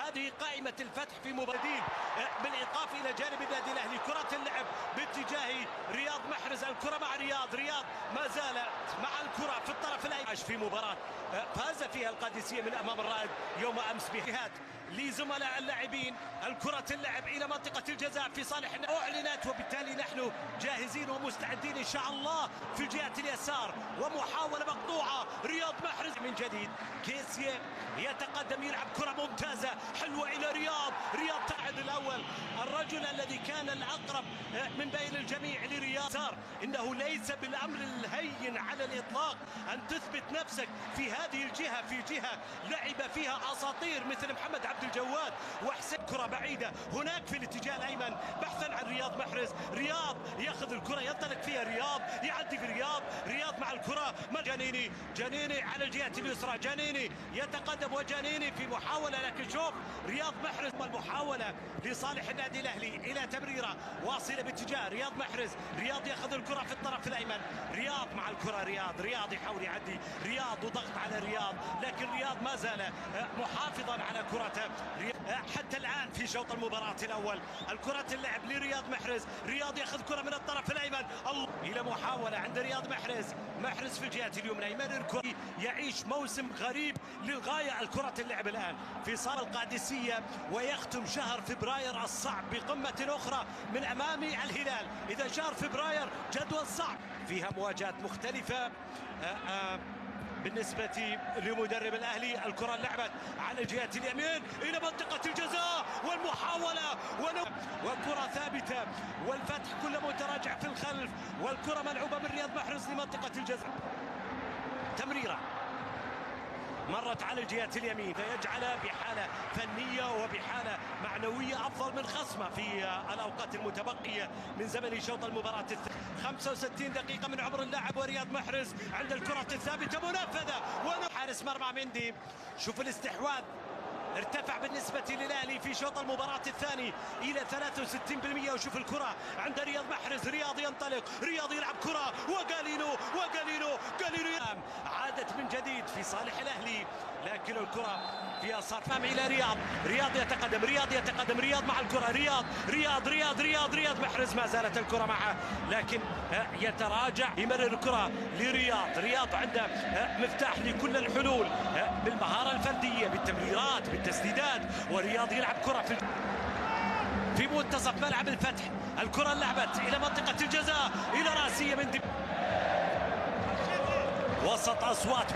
هذه قائمة الفتح في مبادئ بالإيقاف إلى جانب النادي الأهلي. كرة اللعب باتجاه رياض محرز، الكرة مع رياض ما زال مع الكرة في الطرف الأيمن في مباراة فاز فيها القادسية من أمام الرائد يوم أمس بجهاد لزملاء اللاعبين. الكرة اللعب إلى منطقة الجزاء في صالح أعلنت، وبالتالي نحن جاهزين ومستعدين إن شاء الله في الجهة اليسار. ومحاولة مقطوعة رياض محرز من جديد. كيسيه يتقدم يلعب كرة ممتازة حلوة إلى رياض تعد الأول. الرجل الذي كان الأقرب من بين الجميع لرياض. إنه ليس بالأمر الهين على الإطلاق أن تثبت نفسك في هذه الجهة، في جهة لعب فيها أساطير مثل محمد عبد الجواد وحسين. كرة بعيدة هناك في الاتجاه الأيمن بحثا عن رياض محرز. رياض يأخذ الكرة ينطلق فيها رياض، يعدي في رياض مع الكرة مع جنيني على الجهة اليسرى. جنيني يتقدم وجنيني في محاولة، لكن شوف رياض محرز المحاولة لصالح النادي الأهلي إلى تمريرة واصلة باتجاه رياض محرز. رياض يأخذ الكرة في الطرف الأيمن. رياض مع الكرة رياض يحاول يعدي رياض وضغط على رياض، لكن رياض ما زال محافظا على كرته حتى الآن في شوط المباراة الأول. الكرة اللعب لرياض محرز. رياض يأخذ كرة من الطرف الأيمن إلى محاولة عند رياض محرز في الجهة اليمنى. يمرر الكرة، يعيش موسم غريب للغاية. الكرة اللعب الآن في صالة القادسية، ويختم شهر فبراير الصعب بقمة أخرى من أمام الهلال. إذا شهر فبراير جدول صعب فيها مواجهات مختلفة بالنسبة لمدرب الأهلي. الكرة لعبت على جهة اليمين إلى منطقة الجزاء، والمحاولة والكرة ثابتة، والفتح كله متراجع في الخلف، والكرة ملعوبة من رياض محرز لمنطقة الجزاء. تمريرة مرت على الجهة اليمين، فيجعلها بحالة فنية وبحالة معنوية أفضل من خصمه في الأوقات المتبقية من زمن شوط المباراة. 65 دقيقة من عمر اللاعب، ورياض محرز عند الكرة الثابتة منفذة، حارس مرمى مندي. شوف الاستحواذ ارتفع بالنسبة للأهلي في شوط المباراة الثاني إلى 63%. وشوف الكرة عند رياض محرز. رياض ينطلق، رياض يلعب كرة، وقالينو عادت من جديد في صالح الأهلي، لكن الكرة فيها صرف إلى رياض يتقدم رياض مع الكرة. رياض محرز ما زالت الكرة معه، لكن يتراجع، يمرر الكرة رياض عنده مفتاح لكل الحلول بالمهارة الفردية، بالتمريرات، بالتسديدات. ورياض يلعب كرة في منتصف ملعب الفتح. الكرة لعبت إلى منطقة الجزاء إلى راسية من وسط أصوات